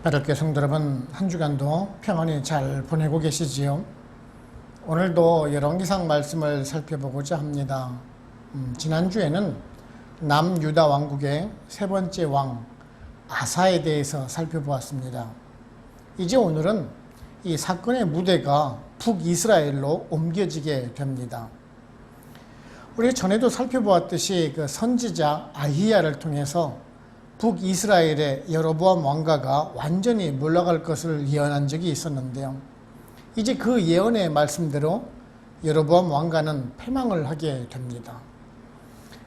하늘께 성도 여러분, 한 주간도 평안히 잘 보내고 계시지요? 오늘도 열왕기상 말씀을 살펴보고자 합니다. 지난주에는 남유다 왕국의 세 번째 왕 아사에 대해서 살펴보았습니다. 이제 오늘은 이 사건의 무대가 북이스라엘로 옮겨지게 됩니다. 우리 전에도 살펴보았듯이 그 선지자 아히야를 통해서 북이스라엘의 여로보암 왕가가 완전히 물러갈 것을 예언한 적이 있었는데요. 이제 그 예언의 말씀대로 여로보암 왕가는 패망을 하게 됩니다.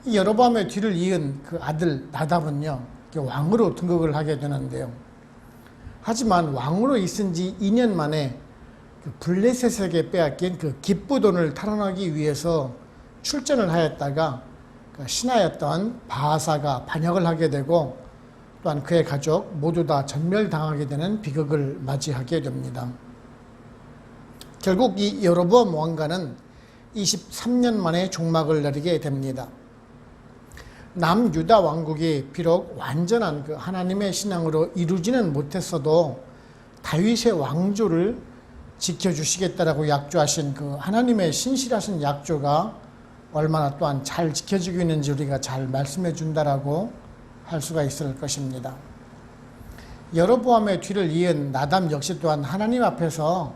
이 여로보암의 뒤를 이은 그 아들 나답은요, 왕으로 등극을 하게 되는데요. 하지만 왕으로 있은 지 2년 만에 그 블레셋에게 빼앗긴 그 기쁘돈을 탈환하기 위해서 출전을 하였다가 그 신하였던 바하사가 반역을 하게 되고 또한 그의 가족 모두 다 전멸당하게 되는 비극을 맞이하게 됩니다. 결국 이 여로보암 왕가는 23년 만에 종막을 내리게 됩니다. 남유다 왕국이 비록 완전한 그 하나님의 신앙으로 이루지는 못했어도 다윗의 왕조를 지켜주시겠다라고 약조하신 그 하나님의 신실하신 약조가 얼마나 또한 잘 지켜지고 있는지 우리가 잘 말씀해 준다라고 할 수가 있을 것입니다. 여로보암의 뒤를 이은 나답 역시 또한 하나님 앞에서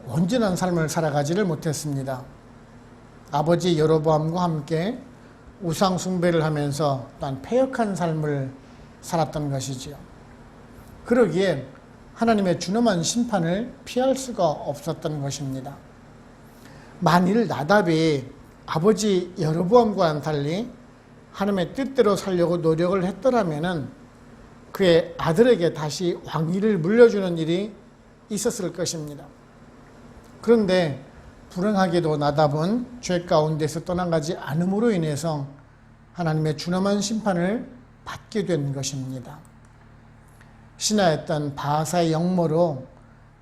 온전한 삶을 살아가지를 못했습니다. 아버지 여로보암과 함께 우상 숭배를 하면서 또한 패역한 삶을 살았던 것이지요. 그러기에 하나님의 준엄한 심판을 피할 수가 없었던 것입니다. 만일 나답이 아버지 여로보암과는 달리 하나님의 뜻대로 살려고 노력을 했더라면 그의 아들에게 다시 왕위를 물려주는 일이 있었을 것입니다. 그런데 불행하게도 나답은 죄 가운데서 떠나가지 않음으로 인해서 하나님의 준엄한 심판을 받게 된 것입니다. 신하였던 바하사의 역모로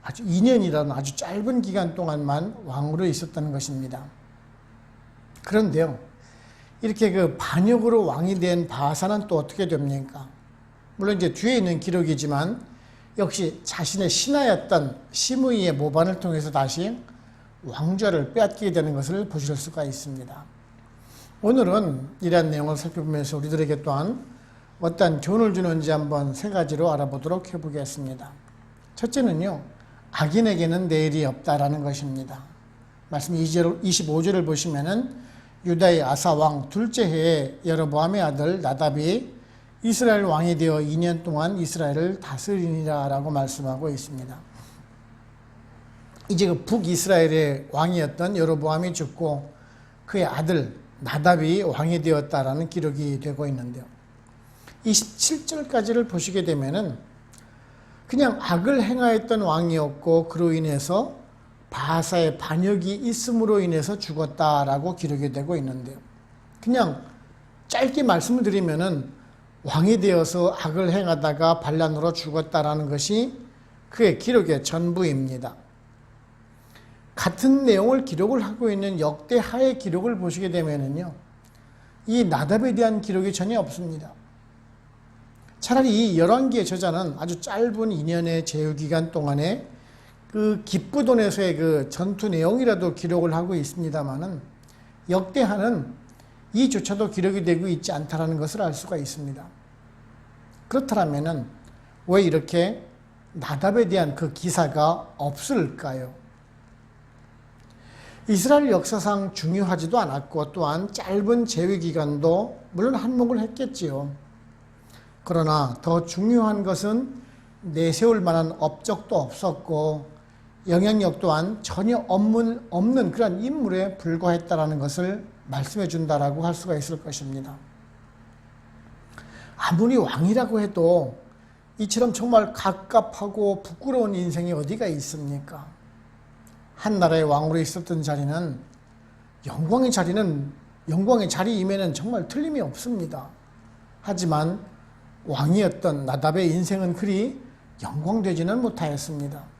아주 2년이라는 아주 짧은 기간 동안만 왕으로 있었던 것입니다. 그런데요, 이렇게 그 반역으로 왕이 된 바하사는 또 어떻게 됩니까? 물론 이제 뒤에 있는 기록이지만 역시 자신의 신하였던 시므이의 모반을 통해서 다시 왕좌를 빼앗기게 되는 것을 보실 수가 있습니다. 오늘은 이러한 내용을 살펴보면서 우리들에게 또한 어떤 교훈을 주는지 한번 세 가지로 알아보도록 해보겠습니다. 첫째는요, 악인에게는 내일이 없다라는 것입니다. 말씀 25절을 보시면은 유다의 아사 왕 둘째 해에 여로보암의 아들 나답이 이스라엘 왕이 되어 2년 동안 이스라엘을 다스리니라 라고 말씀하고 있습니다. 이제 그 북이스라엘의 왕이었던 여로보암이 죽고 그의 아들 나답이 왕이 되었다라는 기록이 되고 있는데요. 27절까지를 보시게 되면은 그냥 악을 행하였던 왕이었고 그로 인해서 바하사의 반역이 있음으로 인해서 죽었다라고 기록이 되고 있는데요. 그냥 짧게 말씀을 드리면은 왕이 되어서 악을 행하다가 반란으로 죽었다라는 것이 그의 기록의 전부입니다. 같은 내용을 기록을 하고 있는 역대하의 기록을 보시게 되면은요, 이 나답에 대한 기록이 전혀 없습니다. 차라리 이 열왕기의 저자는 아주 짧은 2년의 제휴기간 동안에 그 기쁘돈에서의 그 전투 내용이라도 기록을 하고 있습니다만은 역대하는 이조차도 기록이 되고 있지 않다라는 것을 알 수가 있습니다. 그렇다면은 왜 이렇게 나답에 대한 그 기사가 없을까요? 이스라엘 역사상 중요하지도 않았고 또한 짧은 제위 기간도 물론 한몫을 했겠지요. 그러나 더 중요한 것은 내세울 만한 업적도 없었고 영향력 또한 전혀 없는 그런 인물에 불과했다라는 것을 말씀해 준다라고 할 수가 있을 것입니다. 아무리 왕이라고 해도 이처럼 정말 갑갑하고 부끄러운 인생이 어디가 있습니까? 한 나라의 왕으로 있었던 자리는 영광의 자리임에는 정말 틀림이 없습니다. 하지만 왕이었던 나답의 인생은 그리 영광되지는 못하였습니다.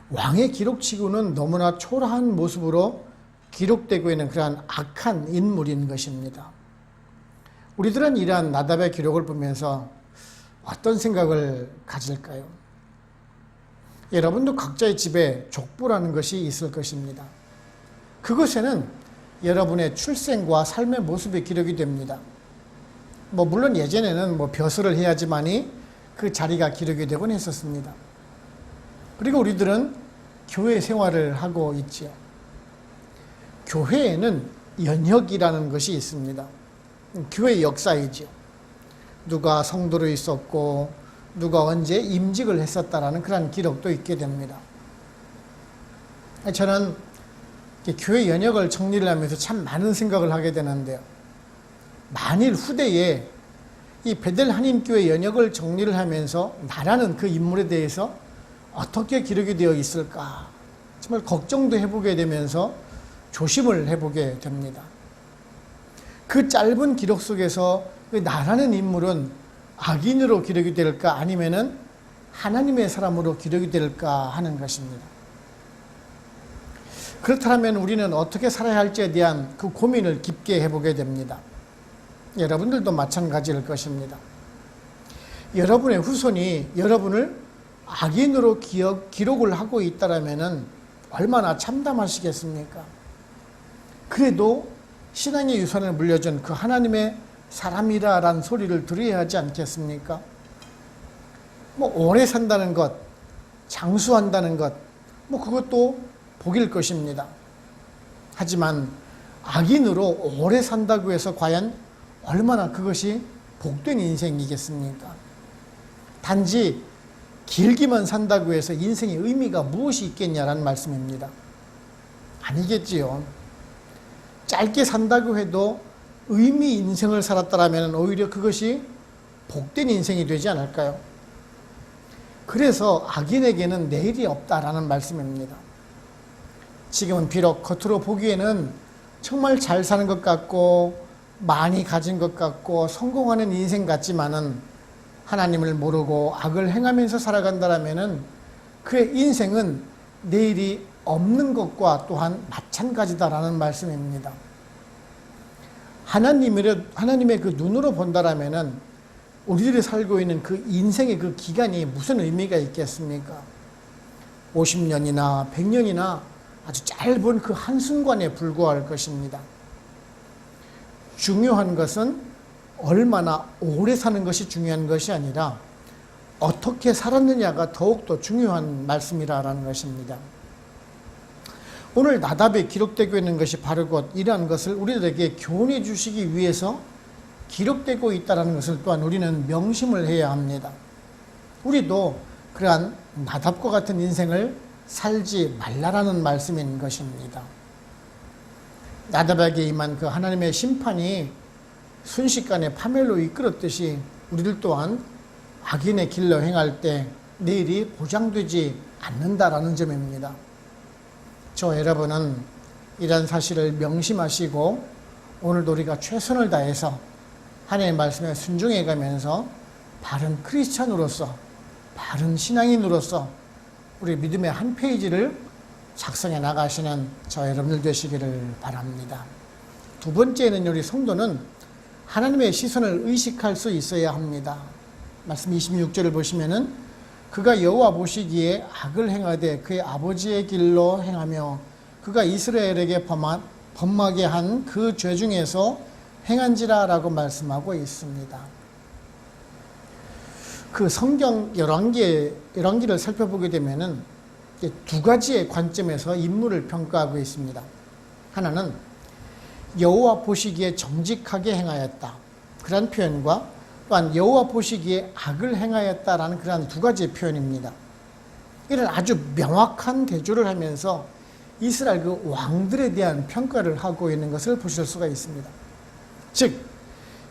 왕의 기록치고는 너무나 초라한 모습으로 기록되고 있는 그러한 악한 인물인 것입니다. 우리들은 이러한 나답의 기록을 보면서 어떤 생각을 가질까요? 여러분도 각자의 집에 족보라는 것이 있을 것입니다. 그것에는 여러분의 출생과 삶의 모습이 기록이 됩니다. 물론 예전에는 벼슬을 해야지만이 그 자리가 기록이 되곤 했었습니다. 그리고 우리들은 교회 생활을 하고 있지요. 교회에는 연혁이라는 것이 있습니다. 교회 역사이지요. 누가 성도로 있었고 누가 언제 임직을 했었다라는 그런 기록도 있게 됩니다. 저는 교회 연혁을 정리를 하면서 참 많은 생각을 하게 되는데요. 만일 후대에 이 베델 한인교회 연혁을 정리를 하면서 나라는 그 인물에 대해서 어떻게 기록이 되어 있을까 정말 걱정도 해보게 되면서 조심을 해보게 됩니다. 그 짧은 기록 속에서 그 나라는 인물은 악인으로 기록이 될까 아니면은 하나님의 사람으로 기록이 될까 하는 것입니다. 그렇다면 우리는 어떻게 살아야 할지에 대한 그 고민을 깊게 해보게 됩니다. 여러분들도 마찬가지일 것입니다. 여러분의 후손이 여러분을 악인으로 기록을 하고 있다면 얼마나 참담하시겠습니까? 그래도 신앙의 유산을 물려준 그 하나님의 사람이라는 소리를 들어야 하지 않겠습니까? 오래 산다는 것, 장수한다는 것, 그것도 복일 것입니다. 하지만 악인으로 오래 산다고 해서 과연 얼마나 그것이 복된 인생이겠습니까? 단지 길기만 산다고 해서 인생의 의미가 무엇이 있겠냐라는 말씀입니다. 아니겠지요. 짧게 산다고 해도 의미 인생을 살았다면 오히려 그것이 복된 인생이 되지 않을까요? 그래서 악인에게는 내일이 없다라는 말씀입니다. 지금은 비록 겉으로 보기에는 정말 잘 사는 것 같고 많이 가진 것 같고 성공하는 인생 같지만은 하나님을 모르고 악을 행하면서 살아간다면 그의 인생은 내일이 없는 것과 또한 마찬가지다라는 말씀입니다. 하나님의 그 눈으로 본다라면은 우리들이 살고 있는 그 인생의 그 기간이 무슨 의미가 있겠습니까? 50년이나 100년이나 아주 짧은 그 한순간에 불과할 것입니다. 중요한 것은 얼마나 오래 사는 것이 중요한 것이 아니라 어떻게 살았느냐가 더욱더 중요한 말씀이라는 것입니다. 오늘 나답에 기록되고 있는 것이 바로 곧 이러한 것을 우리들에게 교훈해 주시기 위해서 기록되고 있다는 것을 또한 우리는 명심을 해야 합니다. 우리도 그러한 나답과 같은 인생을 살지 말라라는 말씀인 것입니다. 나답에게 임한 그 하나님의 심판이 순식간에 파멸로 이끌었듯이 우리들 또한 악인의 길로 행할 때 내일이 보장되지 않는다라는 점입니다. 저 여러분은 이런 사실을 명심하시고 오늘도 우리가 최선을 다해서 하나님의 말씀에 순종해 가면서 바른 크리스찬으로서 바른 신앙인으로서 우리 믿음의 한 페이지를 작성해 나가시는 저 여러분들 되시기를 바랍니다. 두 번째는 우리 성도는 하나님의 시선을 의식할 수 있어야 합니다. 말씀 26절을 보시면은 그가 여호와 보시기에 악을 행하되 그의 아버지의 길로 행하며 그가 이스라엘에게 범하게 한 그 죄 중에서 행한지라라고 말씀하고 있습니다. 그 성경 열왕기를 살펴보게 되면은 두 가지의 관점에서 인물을 평가하고 있습니다. 하나는 여호와 보시기에 정직하게 행하였다. 그런 표현과 또한 여호와 보시기에 악을 행하였다라는 그런 두 가지의 표현입니다. 이런 아주 명확한 대조를 하면서 이스라엘 그 왕들에 대한 평가를 하고 있는 것을 보실 수가 있습니다. 즉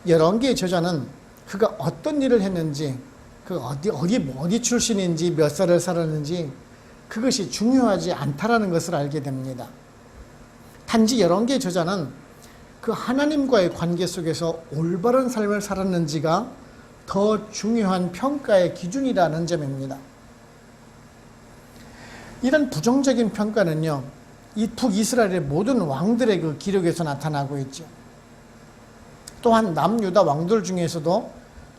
열왕기의 저자는 그가 어떤 일을 했는지, 그 어디 출신인지, 몇 살을 살았는지 그것이 중요하지 않다라는 것을 알게 됩니다. 단지 열왕기의 저자는 그 하나님과의 관계 속에서 올바른 삶을 살았는지가 더 중요한 평가의 기준이라는 점입니다. 이런 부정적인 평가는요, 이 북이스라엘의 모든 왕들의 그 기록에서 나타나고 있죠. 또한 남유다 왕들 중에서도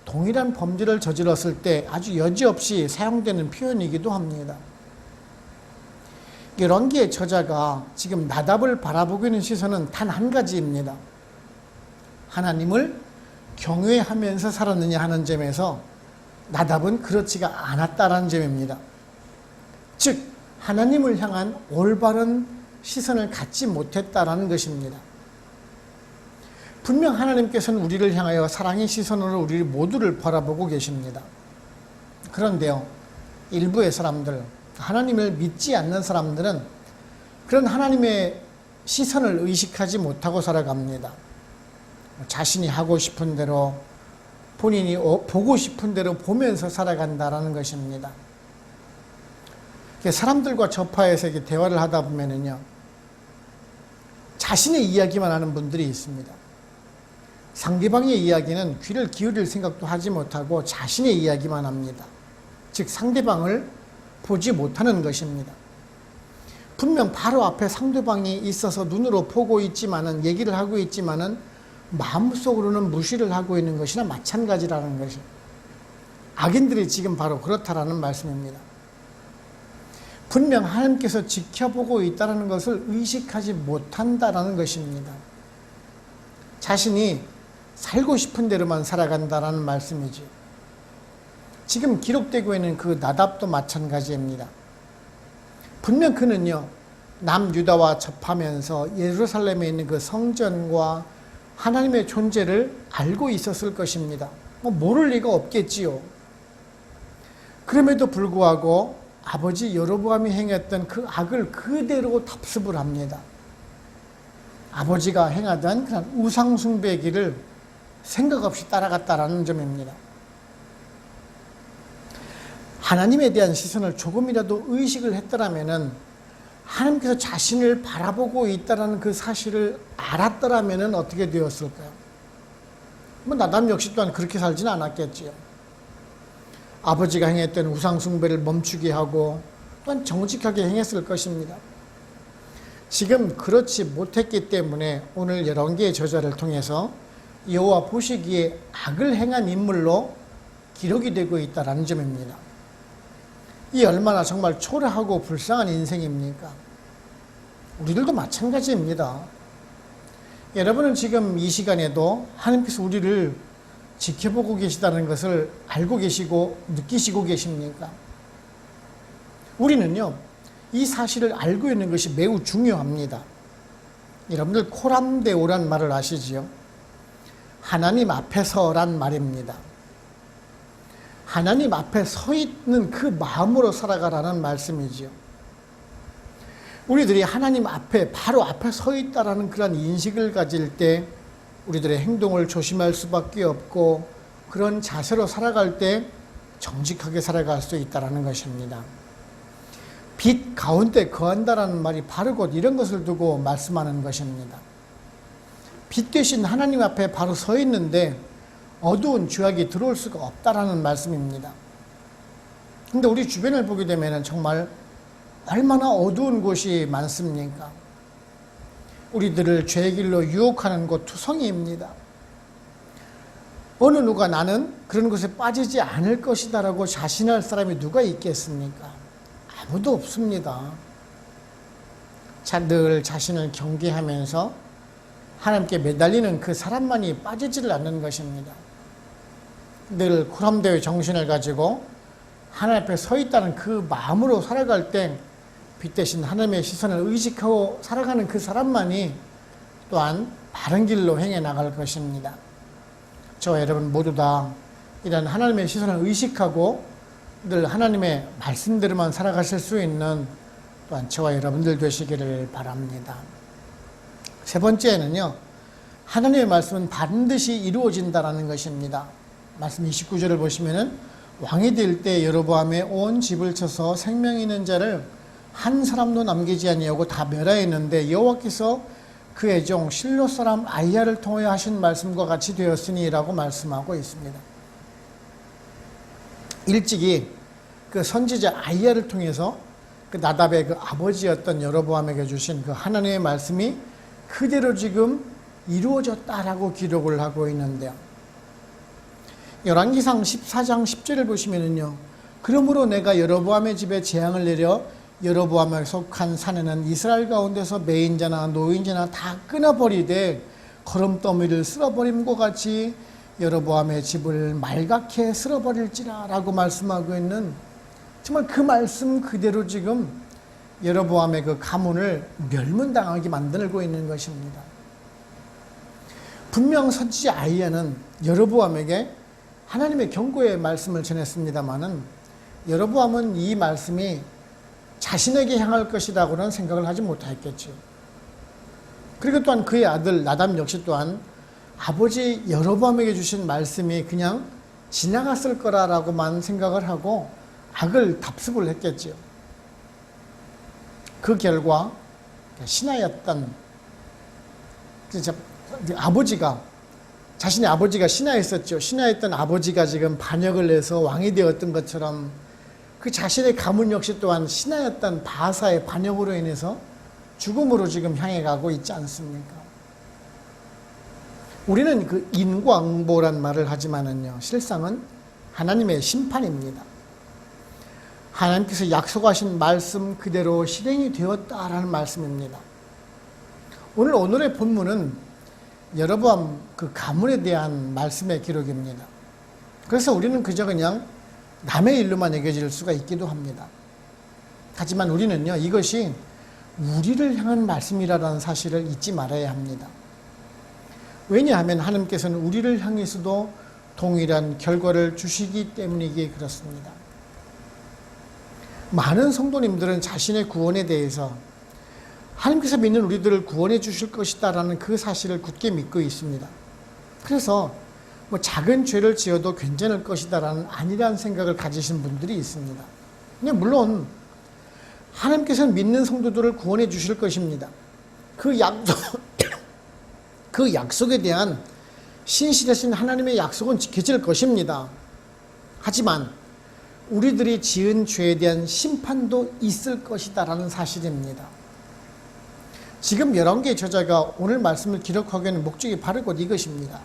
동일한 범죄를 저질렀을 때 아주 여지없이 사용되는 표현이기도 합니다. 열왕기의 저자가 지금 나답을 바라보고 있는 시선은 단 한 가지입니다. 하나님을 경외하면서 살았느냐 하는 점에서 나답은 그렇지가 않았다라는 점입니다. 즉 하나님을 향한 올바른 시선을 갖지 못했다라는 것입니다. 분명 하나님께서는 우리를 향하여 사랑의 시선으로 우리 모두를 바라보고 계십니다. 그런데요, 일부의 사람들, 하나님을 믿지 않는 사람들은 그런 하나님의 시선을 의식하지 못하고 살아갑니다. 자신이 하고 싶은 대로, 본인이 보고 싶은 대로 보면서 살아간다라는 것입니다. 사람들과 접하여서 대화를 하다 보면은요, 자신의 이야기만 하는 분들이 있습니다. 상대방의 이야기는 귀를 기울일 생각도 하지 못하고 자신의 이야기만 합니다. 즉 상대방을 보지 못하는 것입니다. 분명 바로 앞에 상대방이 있어서 눈으로 보고 있지만은, 얘기를 하고 있지만은 마음속으로는 무시를 하고 있는 것이나 마찬가지라는 것이, 악인들이 지금 바로 그렇다라는 말씀입니다. 분명 하나님께서 지켜보고 있다는 것을 의식하지 못한다라는 것입니다. 자신이 살고 싶은 대로만 살아간다라는 말씀이죠. 지금 기록되고 있는 그 나답도 마찬가지입니다. 분명 그는요, 남유다와 접하면서 예루살렘에 있는 그 성전과 하나님의 존재를 알고 있었을 것입니다. 모를 리가 없겠지요. 그럼에도 불구하고 아버지 여로보암이 행했던 그 악을 그대로 답습을 합니다. 아버지가 행하던 그런 우상숭배의 길을 생각 없이 따라갔다라는 점입니다. 하나님에 대한 시선을 조금이라도 의식을 했더라면은, 하나님께서 자신을 바라보고 있다는 그 사실을 알았더라면은 어떻게 되었을까요? 나답 역시 또한 그렇게 살지는 않았겠지요. 아버지가 행했던 우상숭배를 멈추게 하고 또한 정직하게 행했을 것입니다. 지금 그렇지 못했기 때문에 오늘 열왕기의 저자를 통해서 여호와 보시기에 악을 행한 인물로 기록이 되고 있다는 점입니다. 이 얼마나 정말 초라하고 불쌍한 인생입니까? 우리들도 마찬가지입니다. 여러분은 지금 이 시간에도 하나님께서 우리를 지켜보고 계시다는 것을 알고 계시고 느끼시고 계십니까? 우리는요, 이 사실을 알고 있는 것이 매우 중요합니다. 여러분들 코람데오란 말을 아시지요? 하나님 앞에서란 말입니다. 하나님 앞에 서 있는 그 마음으로 살아가라는 말씀이지요. 우리들이 하나님 앞에, 바로 앞에 서 있다라는 그런 인식을 가질 때 우리들의 행동을 조심할 수밖에 없고, 그런 자세로 살아갈 때 정직하게 살아갈 수 있다는 것입니다. 빛 가운데 거한다라는 말이 바로 곧 이런 것을 두고 말씀하는 것입니다. 빛 대신 하나님 앞에 바로 서 있는데 어두운 죄악이 들어올 수가 없다라는 말씀입니다. 근데 우리 주변을 보게 되면 정말 얼마나 어두운 곳이 많습니까? 우리들을 죄의 길로 유혹하는 곳 투성이입니다. 어느 누가 나는 그런 곳에 빠지지 않을 것이다 라고 자신할 사람이 누가 있겠습니까? 아무도 없습니다. 늘 자신을 경계하면서 하나님께 매달리는 그 사람만이 빠지지를 않는 것입니다. 늘 코람데오의 정신을 가지고 하나님 앞에 서 있다는 그 마음으로 살아갈 때 빛 대신 하나님의 시선을 의식하고 살아가는 그 사람만이 또한 바른 길로 행해 나갈 것입니다. 저와 여러분 모두 다 이런 하나님의 시선을 의식하고 늘 하나님의 말씀대로만 살아가실 수 있는 또한 저와 여러분들 되시기를 바랍니다. 세 번째는요, 하나님의 말씀은 반드시 이루어진다라는 것입니다. 말씀 29절을 보시면은 왕이 될 때 여로보암의 온 집을 쳐서 생명 있는 자를 한 사람도 남기지 아니하고 다 멸하였는데 여호와께서 그의 종 실로 사람 아이야를 통하여 하신 말씀과 같이 되었으니라고 말씀하고 있습니다. 일찍이 그 선지자 아이야를 통해서 그 나답의 그 아버지였던 여로보암에게 주신 그 하나님의 말씀이 그대로 지금 이루어졌다라고 기록을 하고 있는데요. 열왕기상 14장 10절을 보시면은요. 그러므로 내가 여로보암의 집에 재앙을 내려 여로보암에 속한 산에는 이스라엘 가운데서 매인자나 노인자나 다 끊어버리되 거름더미를 쓸어버림과 같이 여로보암의 집을 말갛게 쓸어버릴지라 라고 말씀하고 있는, 정말 그 말씀 그대로 지금 여로보암의 그 가문을 멸문당하게 만들고 있는 것입니다. 분명 선지자 아히야는 여로보암에게 하나님의 경고의 말씀을 전했습니다마는 여로보암은 이 말씀이 자신에게 향할 것이라고는 생각을 하지 못했겠죠. 그리고 또한 그의 아들 나담 역시 또한 아버지 여로보암에게 주신 말씀이 그냥 지나갔을 거라고만 생각을 하고 악을 답습을 했겠죠. 그 결과 신하였던 아버지가, 자신의 아버지가 신하였었죠. 신하였던 아버지가 지금 반역을 해서 왕이 되었던 것처럼 그 자신의 가문 역시 또한 신하였던 바하사의 반역으로 인해서 죽음으로 지금 향해 가고 있지 않습니까? 우리는 그 인과응보란 말을 하지만은요, 실상은 하나님의 심판입니다. 하나님께서 약속하신 말씀 그대로 실행이 되었다라는 말씀입니다. 오늘의 본문은 여로보암 그 가문에 대한 말씀의 기록입니다. 그래서 우리는 그저 그냥 남의 일로만 여겨질 수가 있기도 합니다. 하지만 우리는요, 이것이 우리를 향한 말씀이라는 사실을 잊지 말아야 합니다. 왜냐하면 하나님께서는 우리를 향해서도 동일한 결과를 주시기 때문이기에 그렇습니다. 많은 성도님들은 자신의 구원에 대해서 하나님께서 믿는 우리들을 구원해 주실 것이다라는 그 사실을 굳게 믿고 있습니다. 그래서 작은 죄를 지어도 괜찮을 것이다라는 안일한 생각을 가지신 분들이 있습니다. 그냥 물론 하나님께서는 믿는 성도들을 구원해 주실 것입니다. 그 약속에 대한 신실하신 하나님의 약속은 지켜질 것입니다. 하지만 우리들이 지은 죄에 대한 심판도 있을 것이다라는 사실입니다. 지금 열왕기의 저자가 오늘 말씀을 기록하기 위한 목적이 바로 곧 이것입니다.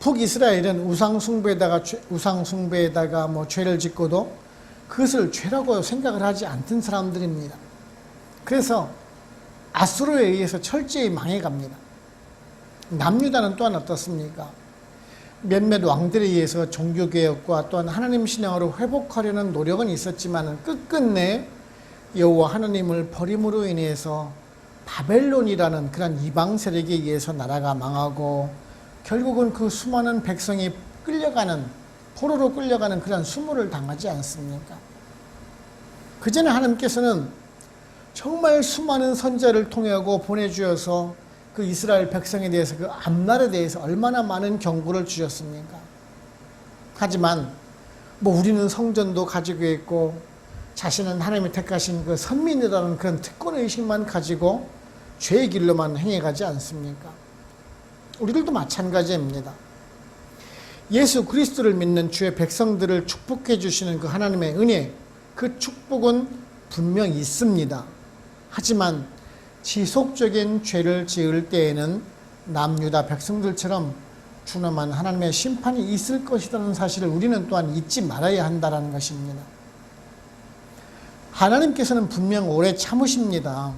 북이스라엘은 우상숭배에다가 죄를 짓고도 그것을 죄라고 생각을 하지 않던 사람들입니다. 그래서 아수르에 의해서 철저히 망해갑니다. 남유다는 또한 어떻습니까? 몇몇 왕들에 의해서 종교개혁과 또한 하나님 신앙으로 회복하려는 노력은 있었지만 끝끝내 여호와 하나님을 버림으로 인해서 바벨론이라는 그런 이방 세력에 의해서 나라가 망하고 결국은 그 수많은 백성이 포로로 끌려가는 그런 수모를 당하지 않습니까? 그전에 하나님께서는 정말 수많은 선지자를 통하고 보내주어서 그 이스라엘 백성에 대해서, 그 앞날에 대해서 얼마나 많은 경고를 주셨습니까? 하지만 우리는 성전도 가지고 있고 자신은 하나님이 택하신 그 선민이라는 그런 특권의식만 가지고 죄의 길로만 행해가지 않습니까? 우리들도 마찬가지입니다. 예수 그리스도를 믿는 주의 백성들을 축복해 주시는 그 하나님의 은혜, 그 축복은 분명 있습니다. 하지만 지속적인 죄를 지을 때에는 남유다 백성들처럼 준엄한 하나님의 심판이 있을 것이라는 사실을 우리는 또한 잊지 말아야 한다는 것입니다. 하나님께서는 분명 오래 참으십니다.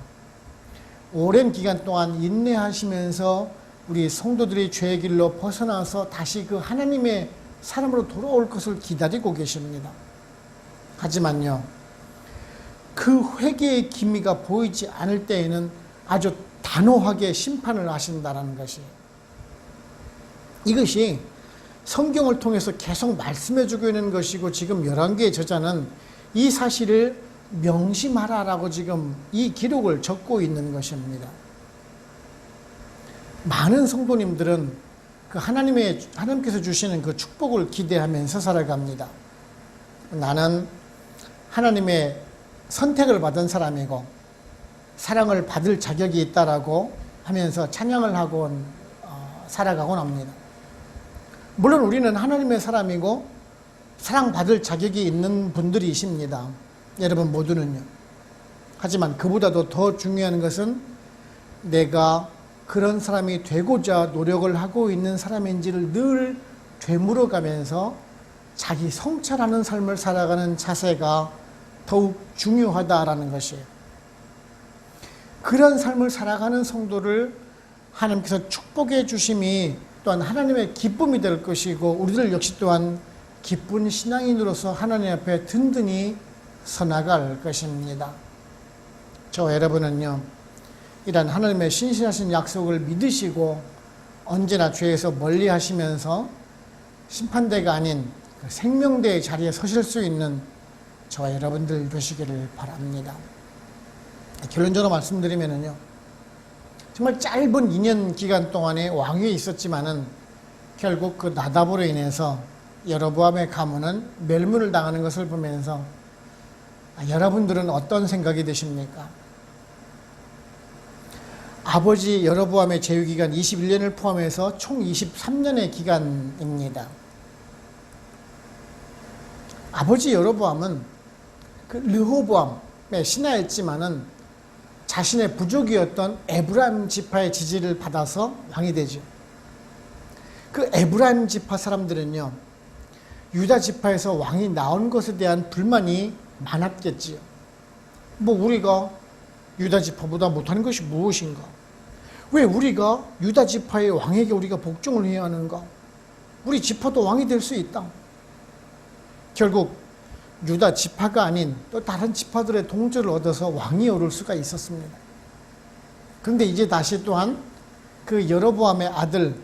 오랜 기간 동안 인내하시면서 우리 성도들이 죄의 길로 벗어나서 다시 그 하나님의 사람으로 돌아올 것을 기다리고 계십니다. 하지만요, 그 회개의 기미가 보이지 않을 때에는 아주 단호하게 심판을 하신다는 것이에요. 이것이 성경을 통해서 계속 말씀해주고 있는 것이고, 지금 열왕기의 저자는 이 사실을 명심하라라고 지금 이 기록을 적고 있는 것입니다. 많은 성도님들은 그 하나님께서 주시는 그 축복을 기대하면서 살아갑니다. 나는 하나님의 선택을 받은 사람이고 사랑을 받을 자격이 있다라고 하면서 찬양을 하고 살아가곤 합니다. 물론 우리는 하나님의 사람이고 사랑받을 자격이 있는 분들이십니다. 여러분 모두는요. 하지만 그보다도 더 중요한 것은 내가 그런 사람이 되고자 노력을 하고 있는 사람인지를 늘 되물어가면서 자기 성찰하는 삶을 살아가는 자세가 더욱 중요하다라는 것이에요. 그런 삶을 살아가는 성도를 하나님께서 축복해 주심이 또한 하나님의 기쁨이 될 것이고, 우리들 역시 또한 기쁜 신앙인으로서 하나님 앞에 든든히 서나갈 것입니다. 저 여러분은요, 이런 하나님의 신실하신 약속을 믿으시고 언제나 죄에서 멀리 하시면서 심판대가 아닌 그 생명대의 자리에 서실 수 있는 저와 여러분들 되시기를 바랍니다. 결론적으로 말씀드리면요, 정말 짧은 2년 기간 동안에 왕위에 있었지만은 결국 그 나답으로 인해서 여로보암의 가문은 멸문을 당하는 것을 보면서 여러분들은 어떤 생각이 드십니까? 아버지 여로보암의 제위기간 21년을 포함해서 총 23년의 기간입니다. 아버지 여로보암은 그 르호보암의 신하였지만은 자신의 부족이었던 에브라임 지파의 지지를 받아서 왕이 되죠. 그 에브라임 지파 사람들은요, 유다 지파에서 왕이 나온 것에 대한 불만이 많았겠지요. 뭐 우리가 유다 지파보다 못하는 것이 무엇인가? 왜 우리가 유다 지파의 왕에게 우리가 복종을 해야 하는가? 우리 지파도 왕이 될 수 있다. 결국 유다 지파가 아닌 또 다른 지파들의 동조를 얻어서 왕이 오를 수가 있었습니다. 그런데 이제 다시 또한 그 여로보암의 아들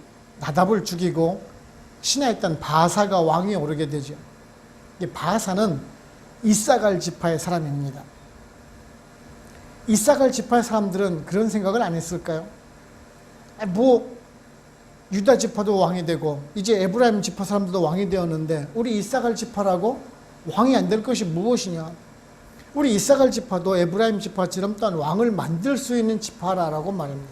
나답을 죽이고 신하였던 바사가 왕위에 오르게 되죠. 이 바사는 이사갈 지파의 사람입니다. 이사갈 지파의 사람들은 그런 생각을 안 했을까요? 뭐 유다 지파도 왕이 되고 이제 에브라임 지파 사람들도 왕이 되었는데 우리 이사갈 지파라고 왕이 안 될 것이 무엇이냐? 우리 이사갈 지파도 에브라임 지파처럼 또한 왕을 만들 수 있는 지파라고 말합니다.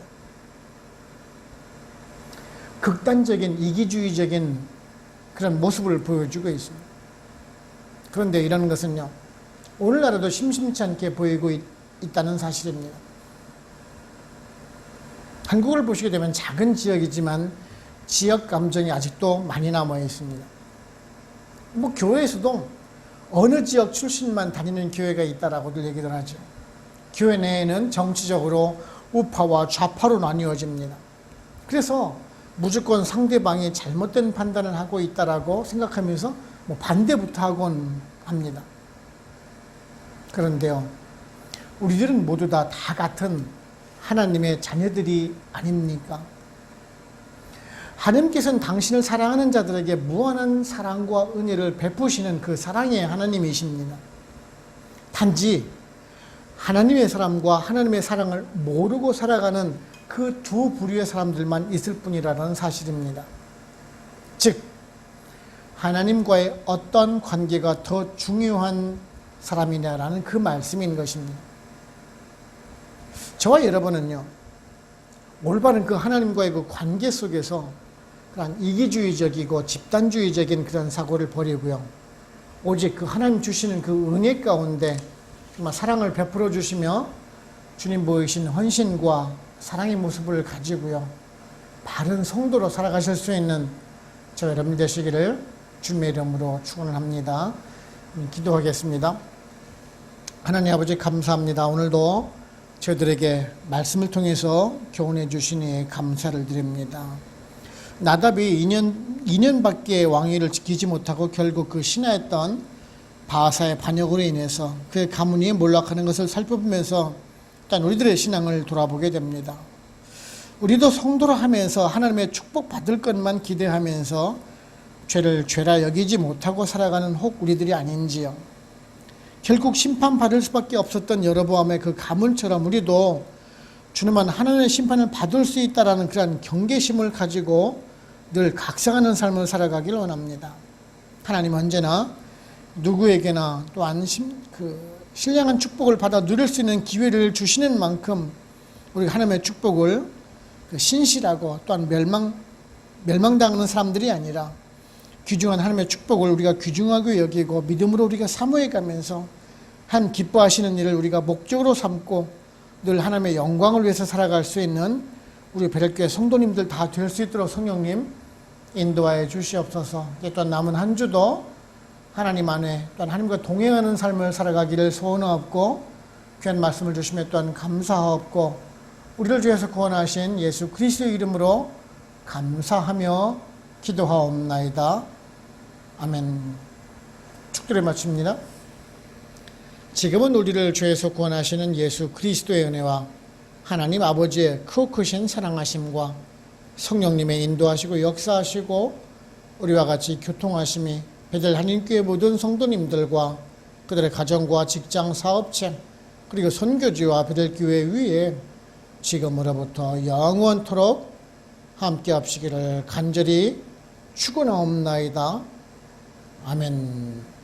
극단적인 이기주의적인 그런 모습을 보여주고 있습니다. 그런데 이런 것은요, 오늘날에도 심심치 않게 보이고 있다는 사실입니다. 한국을 보시게 되면 작은 지역이지만 지역 감정이 아직도 많이 남아 있습니다. 뭐 교회에서도 어느 지역 출신만 다니는 교회가 있다라고들 얘기를 하죠. 교회 내에는 정치적으로 우파와 좌파로 나뉘어집니다. 그래서 무조건 상대방이 잘못된 판단을 하고 있다라고 생각하면서 뭐 반대부터 하곤 합니다. 그런데요, 우리들은 모두 다 같은 하나님의 자녀들이 아닙니까? 하나님께서는 당신을 사랑하는 자들에게 무한한 사랑과 은혜를 베푸시는 그 사랑의 하나님이십니다. 단지 하나님의 사람과 하나님의 사랑을 모르고 살아가는 그 두 부류의 사람들만 있을 뿐이라는 사실입니다. 즉, 하나님과의 어떤 관계가 더 중요한 사람이냐라는 그 말씀인 것입니다. 저와 여러분은요, 올바른 그 하나님과의 그 관계 속에서 그런 이기주의적이고 집단주의적인 그런 사고를 버리고요, 오직 그 하나님 주시는 그 은혜 가운데 정말 사랑을 베풀어 주시며 주님 보이신 헌신과 사랑의 모습을 가지고요, 바른 성도로 살아가실 수 있는 저 여러분 되시기를 주님의 이름으로 축원합니다. 기도하겠습니다. 하나님 아버지 감사합니다. 오늘도 저희들에게 말씀을 통해서 교훈해 주시니 감사를 드립니다. 나답이 2년밖에 왕위를 지키지 못하고 결국 그 신하였던 바사의 반역으로 인해서 그의 가문이 몰락하는 것을 살펴보면서 일단 우리들의 신앙을 돌아보게 됩니다. 우리도 성도로 하면서 하나님의 축복 받을 것만 기대하면서 죄를 죄라 여기지 못하고 살아가는 혹 우리들이 아닌지요. 결국 심판받을 수밖에 없었던 여로보암의 그 가문처럼 우리도 주님만 하나님의 심판을 받을 수 있다라는 그런 경계심을 가지고 늘 각성하는 삶을 살아가길 원합니다. 하나님 언제나 누구에게나 또한 신령한 축복을 받아 누릴 수 있는 기회를 주시는 만큼 우리 하나님의 축복을 신실하고 또한 멸망당하는 사람들이 아니라 귀중한 하나님의 축복을 우리가 귀중하게 여기고 믿음으로 우리가 사모해 가면서 한 기뻐하시는 일을 우리가 목적으로 삼고 늘 하나님의 영광을 위해서 살아갈 수 있는 우리 베를교회 성도님들 다 될 수 있도록 성령님 인도하여 주시옵소서. 또한 남은 한 주도 하나님 안에 또한 하나님과 동행하는 삶을 살아가기를 소원하옵고 귀한 말씀을 주시며 또한 감사하옵고 우리를 주에서 구원하신 예수 그리스도의 이름으로 감사하며 기도하옵나이다. 아멘. 축도를 마칩니다. 지금은 우리를 죄에서 구원하시는 예수 그리스도의 은혜와 하나님 아버지의 크신 사랑하심과 성령님의 인도하시고 역사하시고 우리와 같이 교통하심이 베들 한인교회 모든 성도님들과 그들의 가정과 직장, 사업체 그리고 선교지와 베들교회 위에 지금으로부터 영원토록 함께 합시기를 간절히 축원하옵나이다. 아멘.